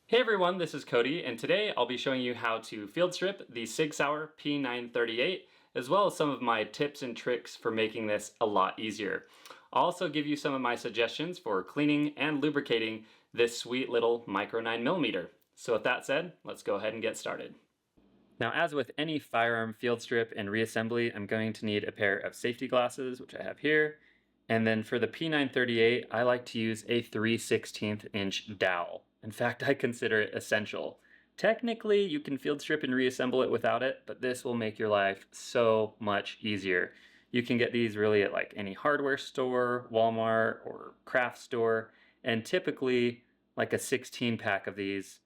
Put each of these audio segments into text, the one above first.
Hey everyone, this is Cody, and today I'll be showing you how to field strip the SIG Sauer P938, as well as some of my tips and tricks for making this a lot easier. I'll also give you some of my suggestions for cleaning and lubricating this sweet little micro 9mm. So with that said, let's go ahead and get started. Now, as with any firearm field strip and reassembly, I'm going to need a pair of safety glasses, which I have here. And then for the P938, I like to use a 3/16 inch dowel. In fact, I consider it essential. Technically, you can field strip and reassemble it without it, but this will make your life so much easier. You can get these really at like any hardware store, Walmart, or craft store, and typically like a 16 pack of these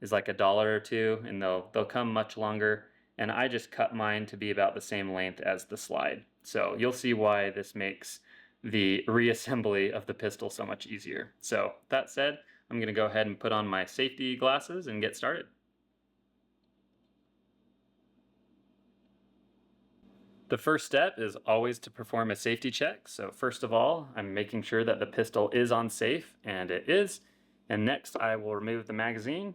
is like $1 or $2, and they'll come much longer. And I just cut mine to be about the same length as the slide. So you'll see why this makes the reassembly of the pistol so much easier. So that said, I'm going to go ahead and put on my safety glasses and get started. The first step is always to perform a safety check. So first of all, I'm making sure that the pistol is on safe, and it is. And next I will remove the magazine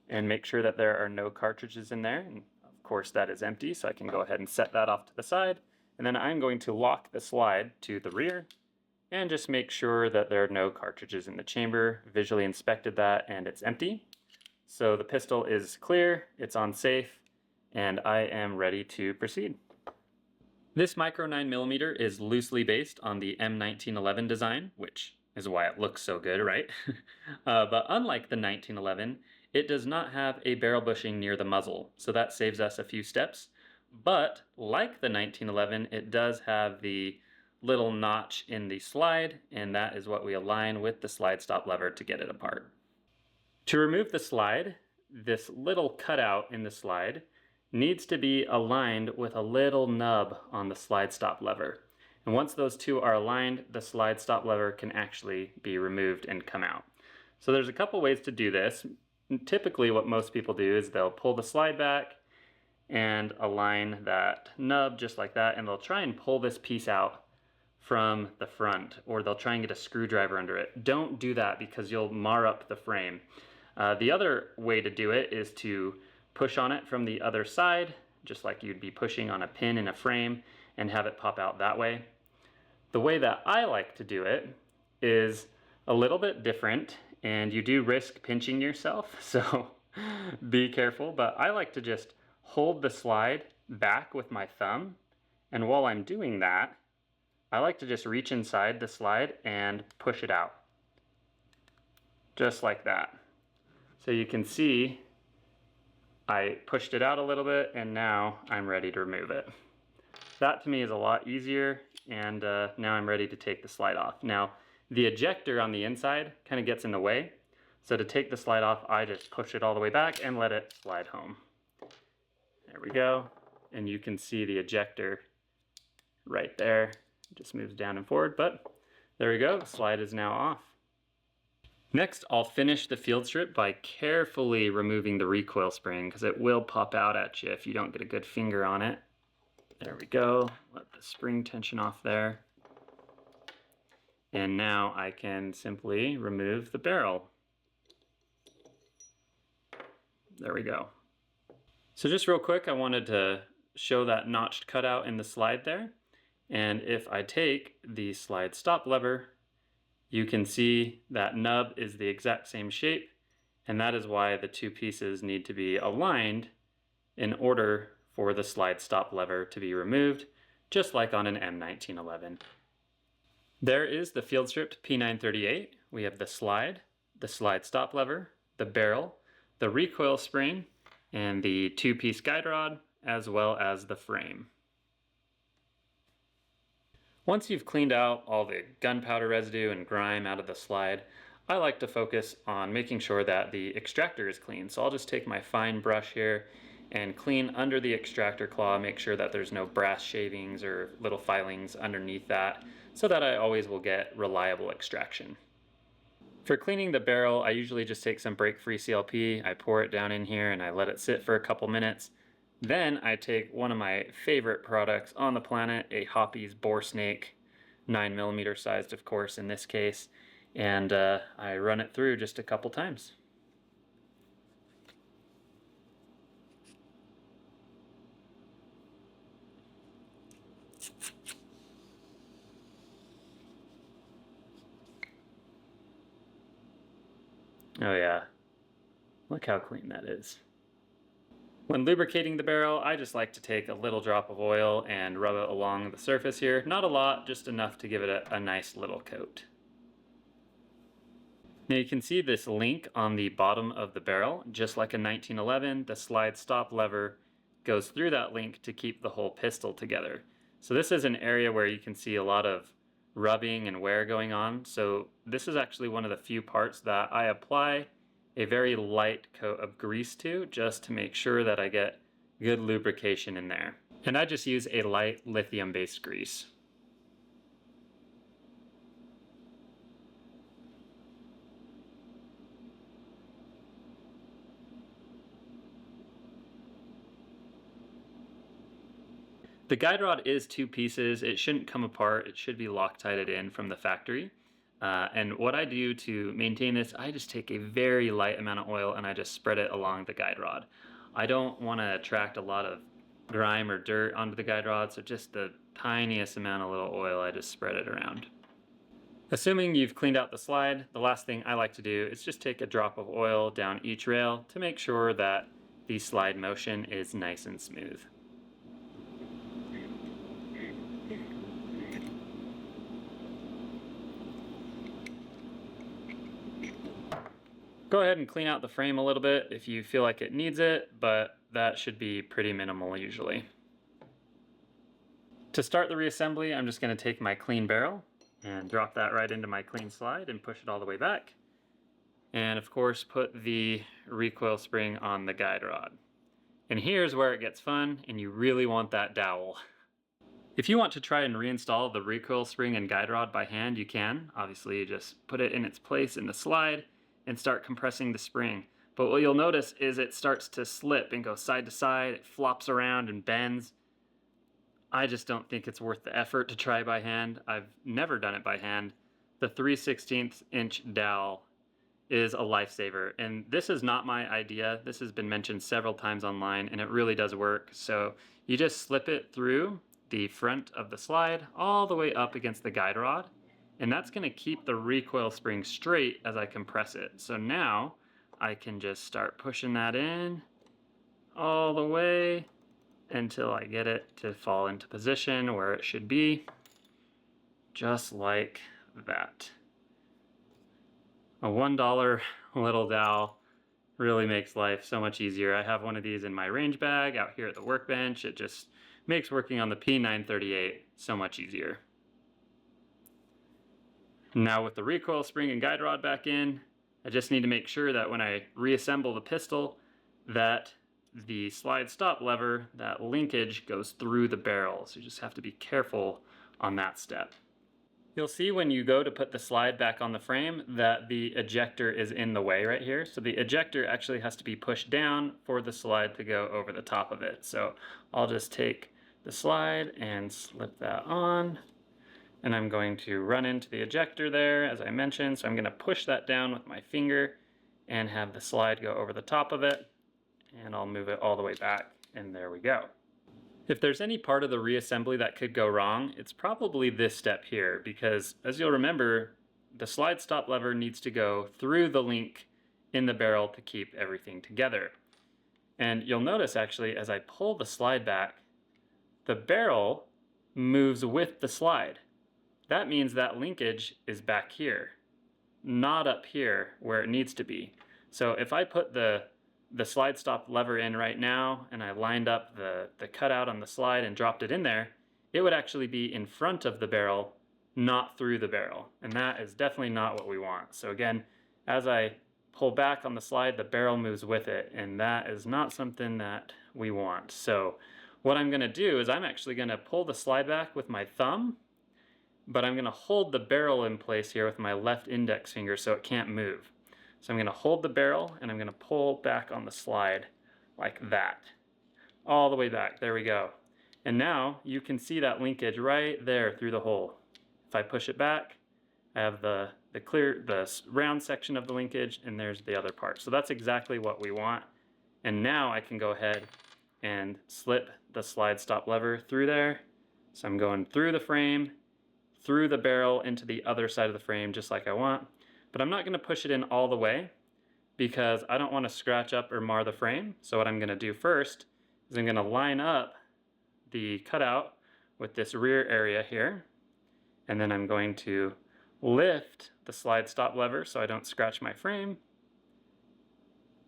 and make sure that there are no cartridges in there. And of course that is empty, so I can go ahead and set that off to the side. And then I'm going to lock the slide to the rear and just make sure that there are no cartridges in the chamber. Visually inspected that and it's empty. So the pistol is clear, it's on safe, and I am ready to proceed. This micro 9mm is loosely based on the M1911 design, which is why it looks so good, right? But unlike the 1911, it does not have a barrel bushing near the muzzle, so that saves us a few steps. But like the 1911, it does have the little notch in the slide, and that is what we align with the slide stop lever to get it apart. To remove the slide, this little cutout in the slide needs to be aligned with a little nub on the slide stop lever. And once those two are aligned, the slide stop lever can actually be removed and come out. So there's a couple ways to do this. Typically what most people do is they'll pull the slide back and align that nub just like that, and they'll try and pull this piece out from the front, or they'll try and get a screwdriver under it. Don't do that because you'll mar up the frame. The other way to do it is to push on it from the other side, just like you'd be pushing on a pin in a frame, and have it pop out that way. The way that I like to do it is a little bit different, and you do risk pinching yourself, so be careful, but I like to just hold the slide back with my thumb, and while I'm doing that, I like to just reach inside the slide and push it out. Just like that. So you can see I pushed it out a little bit, and now I'm ready to remove it. That to me is a lot easier, and now I'm ready to take the slide off. Now the ejector on the inside kind of gets in the way, so to take the slide off I just push it all the way back and let it slide home. There we go, and you can see the ejector right there. It just moves down and forward, but there we go, the slide is now off. Next, I'll finish the field strip by carefully removing the recoil spring, because it will pop out at you if you don't get a good finger on it. There we go, let the spring tension off there. And now I can simply remove the barrel. There we go. So just real quick, I wanted to show that notched cutout in the slide there. And if I take the slide stop lever, you can see that nub is the exact same shape, and that is why the two pieces need to be aligned in order for the slide stop lever to be removed, just like on an M1911. There is the field stripped P938. We have the slide stop lever, the barrel, the recoil spring, and the two-piece guide rod, as well as the frame. Once you've cleaned out all the gunpowder residue and grime out of the slide, I like to focus on making sure that the extractor is clean. So I'll just take my fine brush here and clean under the extractor claw, make sure that there's no brass shavings or little filings underneath that, so that I always will get reliable extraction. For cleaning the barrel, I usually just take some break-free CLP, I pour it down in here and I let it sit for a couple minutes. Then I take one of my favorite products on the planet, a Hoppe's Bore Snake, 9mm sized of course in this case, and I run it through just a couple times. Oh yeah, look how clean that is. When lubricating the barrel, I just like to take a little drop of oil and rub it along the surface here. Not a lot, just enough to give it a nice little coat. Now you can see this link on the bottom of the barrel. Just like a 1911, the slide stop lever goes through that link to keep the whole pistol together. So this is an area where you can see a lot of rubbing and wear going on. So this is actually one of the few parts that I apply a very light coat of grease to, just to make sure that I get good lubrication in there. And I just use a light lithium-based grease. The guide rod is 2 pieces. It shouldn't come apart. It should be Loctited in from the factory. And what I do to maintain this, I just take a very light amount of oil and I just spread it along the guide rod. I don't want to attract a lot of grime or dirt onto the guide rod, so just the tiniest amount of little oil, I just spread it around. Assuming you've cleaned out the slide, the last thing I like to do is just take a drop of oil down each rail to make sure that the slide motion is nice and smooth. Go ahead and clean out the frame a little bit if you feel like it needs it, but that should be pretty minimal usually. To start the reassembly, I'm just going to take my clean barrel and drop that right into my clean slide and push it all the way back. And of course, put the recoil spring on the guide rod. And here's where it gets fun, and you really want that dowel. If you want to try and reinstall the recoil spring and guide rod by hand, you can. Obviously, you just put it in its place in the slide and start compressing the spring. But what you'll notice is it starts to slip and go side to side, it flops around and bends. I just don't think it's worth the effort to try by hand. I've never done it by hand. The 3/16 inch dowel is a lifesaver, and this is not my idea. This has been mentioned several times online and it really does work. So you just slip it through the front of the slide all the way up against the guide rod, and that's going to keep the recoil spring straight as I compress it. So now I can just start pushing that in all the way until I get it to fall into position where it should be, just like that. A $1 little dowel really makes life so much easier. I have one of these in my range bag out here at the workbench. It just makes working on the P938 so much easier. Now with the recoil spring and guide rod back in, I just need to make sure that when I reassemble the pistol that the slide stop lever, that linkage goes through the barrel. So you just have to be careful on that step. You'll see when you go to put the slide back on the frame that the ejector is in the way right here. So the ejector actually has to be pushed down for the slide to go over the top of it. So I'll just take the slide and slip that on. And I'm going to run into the ejector there, as I mentioned. So I'm going to push that down with my finger and have the slide go over the top of it. And I'll move it all the way back, and there we go. If there's any part of the reassembly that could go wrong, it's probably this step here, because as you'll remember, the slide stop lever needs to go through the link in the barrel to keep everything together. And you'll notice actually, as I pull the slide back, the barrel moves with the slide. That means that linkage is back here, not up here where it needs to be. So if I put the slide stop lever in right now and I lined up the cutout on the slide and dropped it in there, it would actually be in front of the barrel, not through the barrel. And that is definitely not what we want. So again, as I pull back on the slide, the barrel moves with it, and that is not something that we want. So what I'm going to do is I'm actually going to pull the slide back with my thumb, but I'm going to hold the barrel in place here with my left index finger so it can't move. So I'm going to hold the barrel and I'm going to pull back on the slide like that. All the way back. There we go. And now you can see that linkage right there through the hole. If I push it back, I have the round section of the linkage, and there's the other part. So that's exactly what we want. And now I can go ahead and slip the slide stop lever through there So I'm going through the frame, through the barrel into the other side of the frame just like I want, but I'm not going to push it in all the way because I don't want to scratch up or mar the frame. So what I'm going to do first is I'm going to line up the cutout with this rear area here, and then I'm going to lift the slide stop lever so I don't scratch my frame.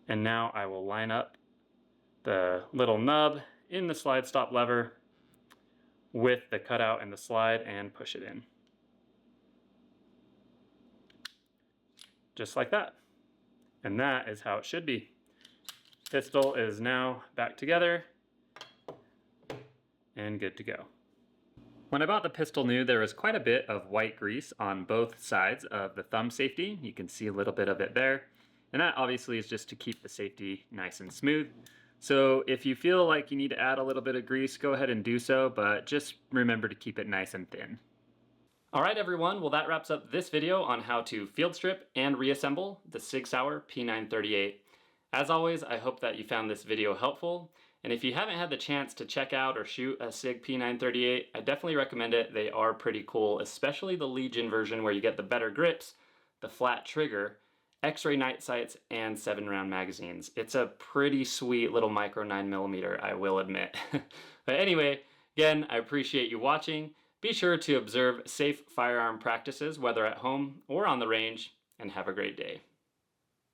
And now I will line up the little nub in the slide stop lever with the cutout and the slide and push it in. Just like that. And that is how it should be. Pistol is now back together and good to go. When I bought the pistol new, there was quite a bit of white grease on both sides of the thumb safety. You can see a little bit of it there. And that obviously is just to keep the safety nice and smooth. So if you feel like you need to add a little bit of grease, go ahead and do so, but just remember to keep it nice and thin. All right, everyone. Well, that wraps up this video on how to field strip and reassemble the SIG Sauer P938. As always, I hope that you found this video helpful. And if you haven't had the chance to check out or shoot a SIG P938, I definitely recommend it. They are pretty cool, especially the Legion version where you get the better grips, the flat trigger, X-ray night sights, and 7-round magazines. It's a pretty sweet little micro 9mm, I will admit. But anyway, again, I appreciate you watching. Be sure to observe safe firearm practices, whether at home or on the range, and have a great day.